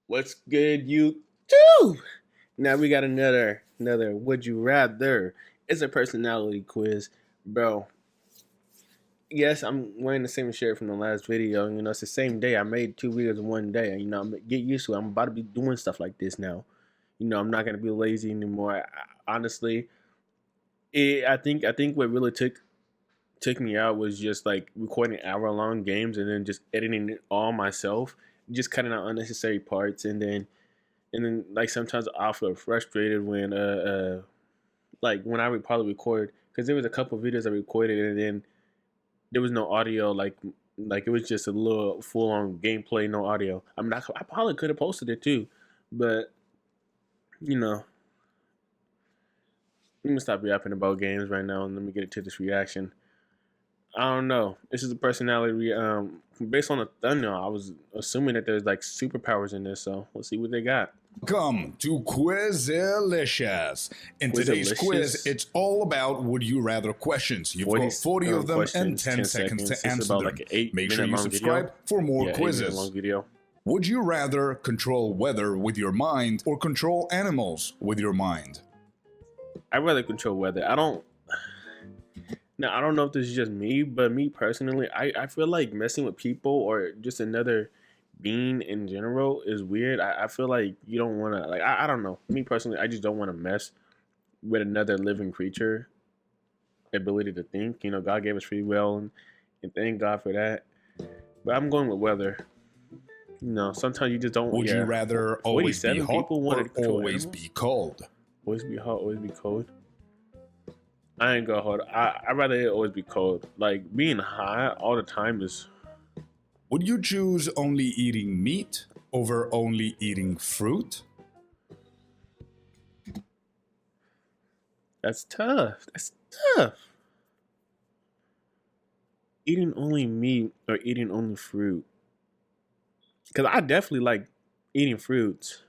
What's good, you too? Now we got another would you rather. It's a personality quiz, bro. Yes, I'm wearing the same shirt from the last video. It's the same day. I made two videos in one day. Get used to it. I'm about to be doing stuff like this now. I'm not gonna be lazy anymore. Honestly, I think what really took me out was just like recording hour-long games and then just editing it all myself, just cutting out unnecessary parts, and then like sometimes I feel frustrated when like when I would probably record, because there was a couple of videos I recorded and then there was no audio, like it was just a little full on gameplay, no audio. I mean, I probably could have posted it too, but you know let me stop yapping about games right now and let me get into this reaction. I don't know. This is a personality. Based on the thumbnail, I was assuming that there's like superpowers in this, so let's see what they got. Welcome to Quizilicious. In today's quiz, it's all about would you rather questions. You've got 40 of them and 10 seconds to answer them. Like Make sure you subscribe for more quizzes. Long video. Would you rather control weather with your mind or control animals with your mind? I'd rather control weather. I don't know if this is just me, but me personally, I feel like messing with people or just another being in general is weird. I feel like you don't want to, like, I don't know. Me personally, I just don't want to mess with another living creature ability to think. God gave us free will, and thank God for that. But I'm going with weather. Sometimes you just don't. Would you rather always be hot or always be cold? Always be hot, always be cold. I ain't gonna hold. I'd rather it always be cold. Like being hot all the time is. Would you choose only eating meat over only eating fruit? That's tough. That's tough. Eating only meat or eating only fruit? Because I definitely like eating fruits,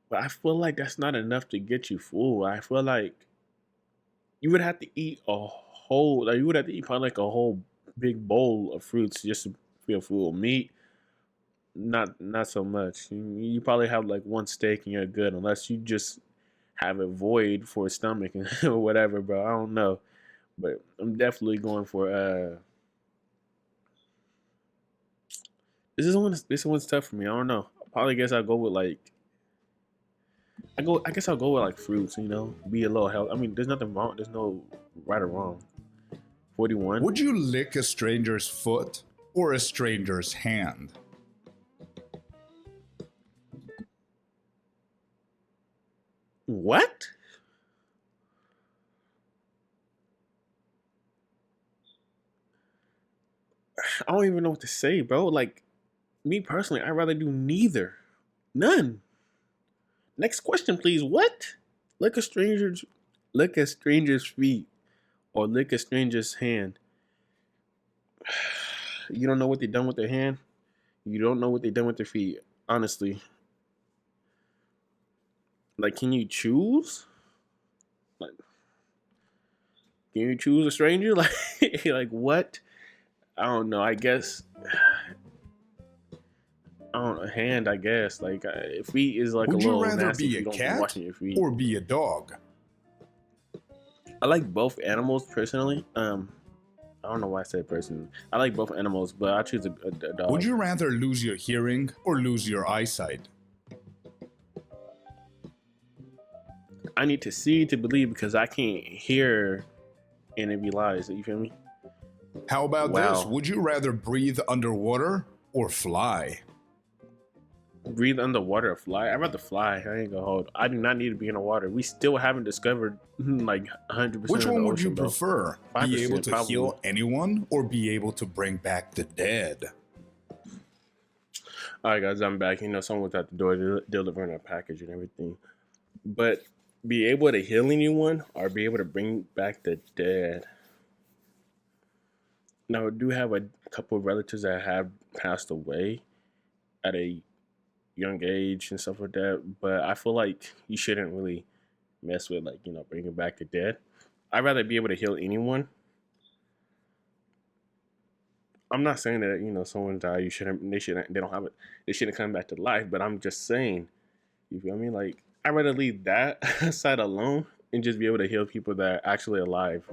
but I feel like that's not enough to get you full. I feel like you would have to eat you would have to eat probably like a whole big bowl of fruits just to feel full. Meat, not so much. You probably have like one steak and you're good, unless you just have a void for a stomach or whatever, bro. I don't know, but I'm definitely going for this one's tough for me. I don't know. I probably guess I'll go with like I guess I'll go with like fruits. Be a little healthy. I mean, there's nothing wrong. There's no right or wrong. 41. Would you lick a stranger's foot or a stranger's hand? What? I don't even know what to say, bro. Like, me personally, I'd rather do neither. None. Next question, please. What? Lick a stranger's feet or lick a stranger's hand. You don't know what they done with their hand. You don't know what they done with their feet. Honestly, like, can you choose? Like, can you choose a stranger? Like what? I don't know. I guess I don't know. Hand, I guess. Like feet is like Would a little you rather nasty be if you a don't be cat washing your feet. or be a dog? I like both animals personally. I don't know why I said personally. I like both animals, but I choose a dog. Would you rather lose your hearing or lose your eyesight? I need to see to believe because I can't hear and it be lies. You feel me? How about this? Would you rather breathe underwater or fly? Breathe underwater or fly? I'd rather fly. I ain't gonna hold. I do not need to be in the water. We still haven't discovered like 100%. Which one would you bro. prefer? Be able to probably. heal anyone or be able to bring back the dead? All right, guys, I'm back. Someone's at the door delivering a package and everything. But be able to heal anyone or be able to bring back the dead. Now, I do have a couple of relatives that have passed away at a young age and stuff like that, but I feel like you shouldn't really mess with bringing back the dead. I'd rather be able to heal anyone. I'm not saying that someone died. They don't have it. They shouldn't come back to life. But I'm just saying, you feel me? Like I'd rather leave that side alone and just be able to heal people that are actually alive.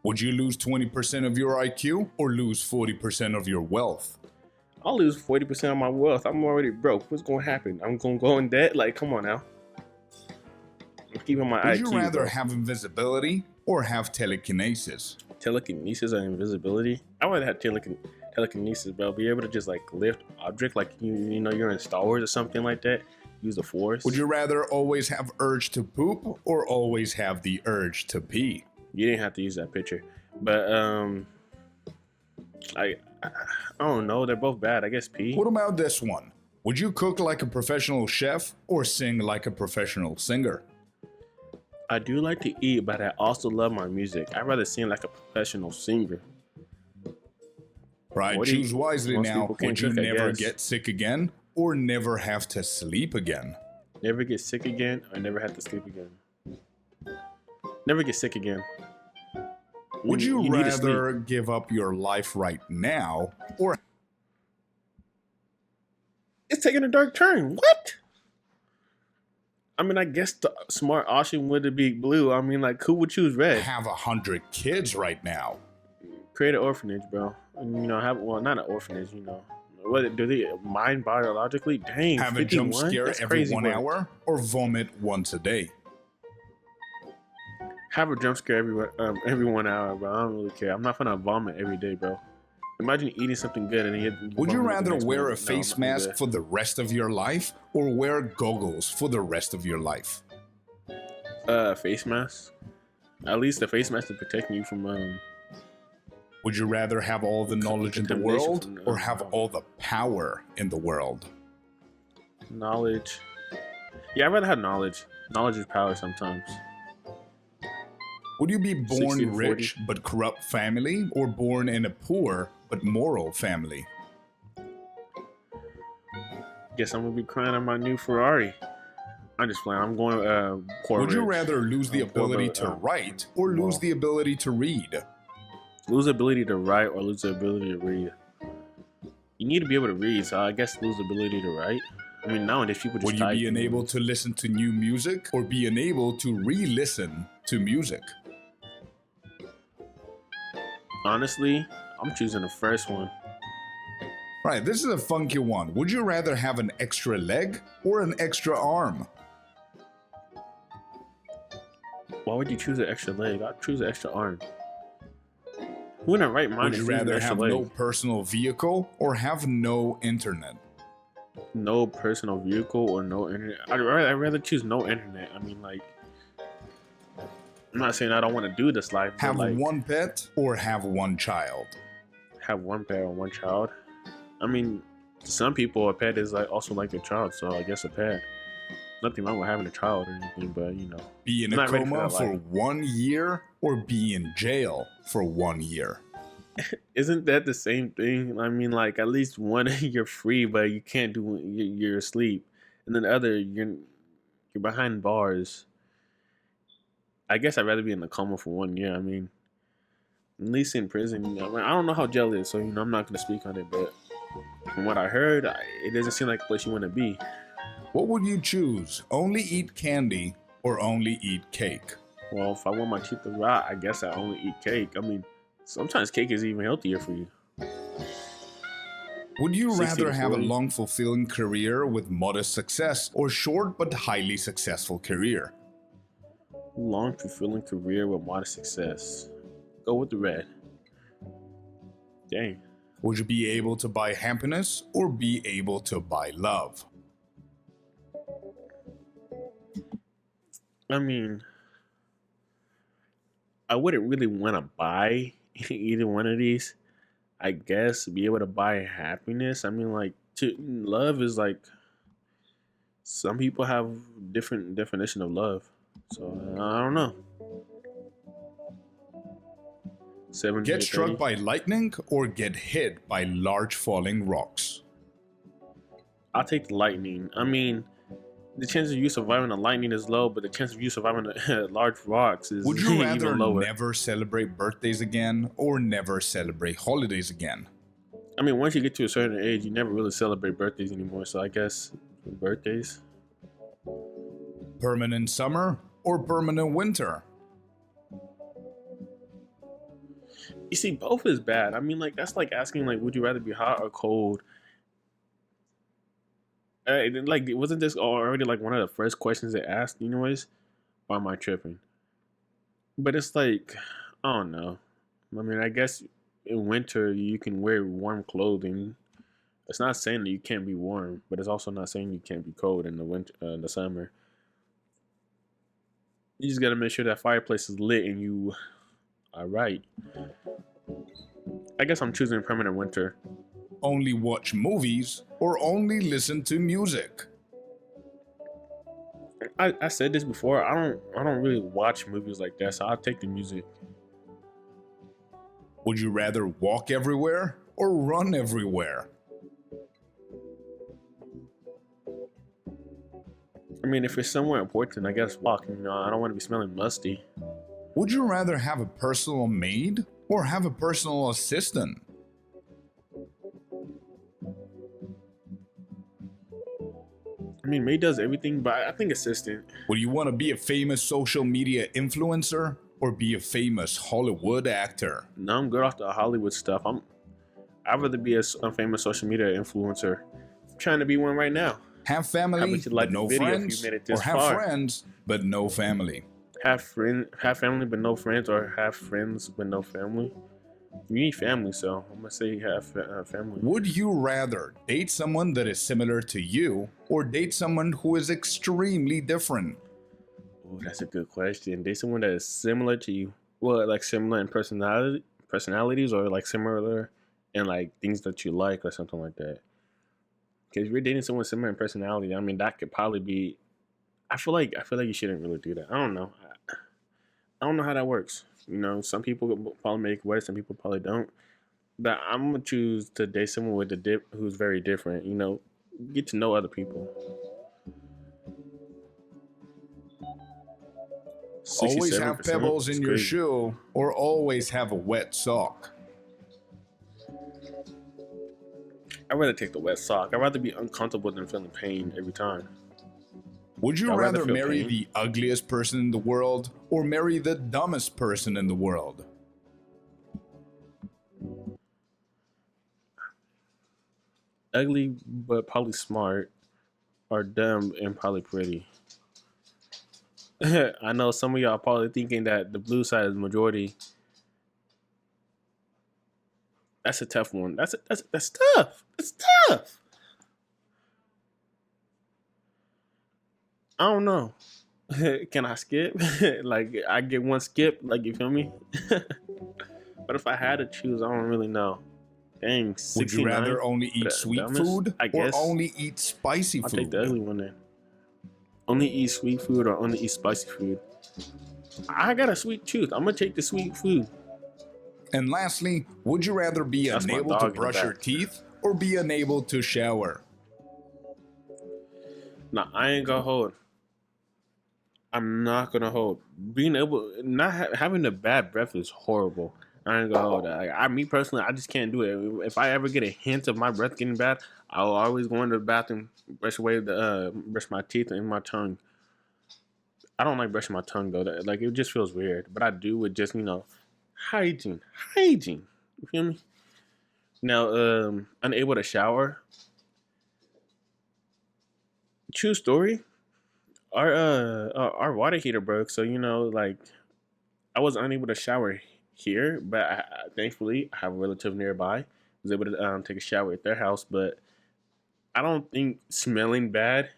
Would you lose 20% of your IQ or lose 40% of your wealth? I'll lose 40% of my wealth. I'm already broke. What's going to happen? I'm going to go in debt? Like, come on now. I'm keeping my IQ. Would you rather have invisibility or have telekinesis? Telekinesis or invisibility? I would have telekinesis, bro. Be able to just like lift object, like you're in Star Wars or something like that. Use the Force. Would you rather always have urge to poop or always have the urge to pee? You didn't have to use that picture, but I don't know. They're both bad. I guess pee. What about this one? Would you cook like a professional chef or sing like a professional singer? I do like to eat, but I also love my music. I'd rather sing like a professional singer. Right, choose wisely now. Would you never get sick again or never have to sleep again? Never get sick again or never have to sleep again? Never get sick again. Would you rather give up your life right now or... It's taking a dark turn. What? I mean, I guess the smart option would be blue. I mean, like, who would choose red? Have 100 kids right now. Create an orphanage, bro. And, not an orphanage, What do they mind biologically? Dang, have 51? A jump scare every 1 hour or vomit once a day. Have a jump scare every 1 hour, bro. I don't really care. I'm not gonna vomit every day, bro. Imagine eating something good and you would you rather wear a face mask for the rest of your life or wear goggles for the rest of your life? Face mask. At least the face mask is protecting you from Would you rather have all the knowledge in the world or have all the power in the world? Knowledge. Yeah, I'd rather have knowledge. Knowledge is power sometimes. Would you be born rich but corrupt family or born in a poor but moral family? Guess I'm gonna be crying on my new Ferrari. I'm just playing. I'm going poor. Would you rather lose the ability to write or lose the ability to read? Lose the ability to write or lose the ability to read? You need to be able to read, so I guess lose the ability to write. I mean, nowadays people just would you be unable to listen to new music or be unable to re-listen to music? Honestly, I'm choosing the first one. Right, this is a funky one. Would you rather have an extra leg or an extra arm? Why would you choose an extra leg? I'd choose an extra arm. Who in the right mind would you rather have no personal vehicle or have no internet? No personal vehicle or no internet? I'd rather choose no internet. I mean, like, I'm not saying I don't want to do this life. Have one pet or have one child? Have one pet or one child? I mean, to some people, a pet is like also like a child, so I guess a pet. Nothing wrong with having a child or anything, but be in a coma for 1 year or be in jail for 1 year. Isn't that the same thing? I mean, like, at least one you're free, but you can't do you're asleep, and then the other you're behind bars. I guess I'd rather be in a coma for 1 year. I mean, at least in prison. I don't know how jail is, so I'm not gonna speak on it. But from what I heard, it doesn't seem like a place you want to be. What would you choose? Only eat candy or only eat cake? Well, if I want my teeth to rot, I guess I only eat cake. I mean, sometimes cake is even healthier for you. Would you rather have a long, fulfilling career with modest success or short but highly successful career? Long, fulfilling career with modest success. Go with the red. Dang. Would you be able to buy happiness or be able to buy love? I mean, I wouldn't really want to buy either one of these. I guess be able to buy happiness. I mean, like, love is like, some people have different definition of love. So I don't know. Get struck by lightning or get hit by large falling rocks? I'll take the lightning. I mean, the chance of you surviving the lightning is low, but the chance of you surviving the large rocks is Would you rather even lower. never celebrate birthdays again or never celebrate holidays again? I mean, once you get to a certain age, you never really celebrate birthdays anymore. So I guess birthdays. Permanent summer or permanent winter? You see, both is bad. I mean, like that's like asking, like, would you rather be hot or cold? Like, wasn't this already like one of the first questions they asked, anyways? Or am I tripping? But it's like, I don't know. I mean, I guess in winter you can wear warm clothing. It's not saying that you can't be warm, but it's also not saying you can't be cold in the winter, the summer. You just gotta make sure that fireplace is lit and you are right. I guess I'm choosing permanent winter. Only watch movies or only listen to music? I said this before. I don't really watch movies like that, so I'll take the music. Would you rather walk everywhere or run everywhere? I mean, if it's somewhere important, I guess walk. You know, I don't want to be smelling musty. Would you rather have a personal maid or have a personal assistant? I mean, maid does everything, but I think assistant. Would you want to be a famous social media influencer or be a famous Hollywood actor? No, I'm good off the Hollywood stuff. I'd rather be a famous social media influencer. I'm trying to be one right now. Have family but no friends, or have friends but no family? Have family but no friends, or have friends but no family. You need family, so I'm gonna say have family. Would you rather date someone that is similar to you or date someone who is extremely different? Oh, that's a good question. Date someone that is similar to you. Well, like similar in personalities, or like similar in like things that you like, or something like that. Because if you're dating someone similar in personality, I mean, that could probably be. I feel like you shouldn't really do that. I don't know. I don't know how that works. You know, some people probably make it work, some people probably don't. But I'm gonna choose to date someone with who's very different. You know, get to know other people. Always have pebbles in your shoe, or always have a wet sock? I'd rather take the wet sock. I'd rather be uncomfortable than feeling pain every time. Would you rather marry the ugliest person in the world or marry the dumbest person in the world? Ugly but probably smart, or dumb and probably pretty. I know some of y'all probably thinking that the blue side is the majority. That's a tough one. That's tough. It's tough. I don't know. Can I skip? Like I get one skip. Like, you feel me? But if I had to choose, I don't really know. Dang, 69? Would you rather only eat sweet food or only eat spicy food? I'll take the ugly one then. Only eat sweet food or only eat spicy food? I got a sweet tooth. I'm gonna take the sweet food. And lastly, would you rather be unable to brush your teeth or be unable to shower? Nah, I ain't gonna hold. I'm not gonna hold. Being able, having a bad breath is horrible. I ain't gonna hold that. Me personally, I just can't do it. If I ever get a hint of my breath getting bad, I'll always go into the bathroom, brush my teeth and my tongue. I don't like brushing my tongue though. Like, it just feels weird. But I do with just, hygiene. You feel me? Now, unable to shower. True story. Our water heater broke, so like, I was unable to shower here, but thankfully I have a relative nearby. I was able to take a shower at their house, but I don't think smelling bad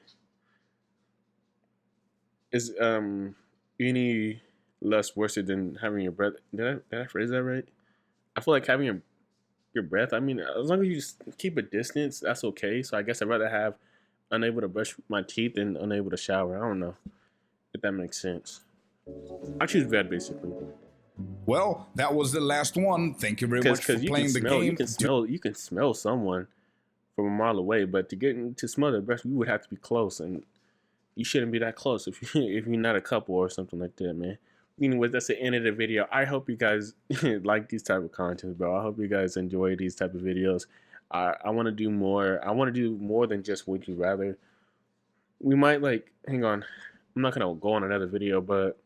is any less worse than having your breath. Did I phrase that right? I feel like having your breath. I mean, as long as you just keep a distance, that's okay. So I guess I'd rather have unable to brush my teeth than unable to shower. I don't know if that makes sense. I choose bad, basically. Well, that was the last one. Thank you very much for playing the game. You can smell someone from a mile away, but to smell their breath, you would have to be close, and you shouldn't be that close if you if you're not a couple or something like that, man. Anyways, that's the end of the video. I hope you guys like these type of content, bro. I hope you guys enjoy these type of videos. I want to do more. I want to do more than just would you rather. We might like hang on. I'm not gonna go on another video, but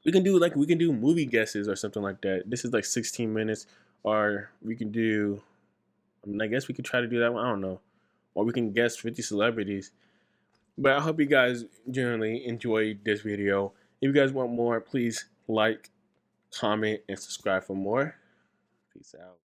we can do movie guesses or something like that. This is like 16 minutes, or we can do. I mean, I guess we could try to do that one. I don't know, or we can guess 50 celebrities. But I hope you guys generally enjoyed this video. If you guys want more, please like, comment, and subscribe for more. Peace out.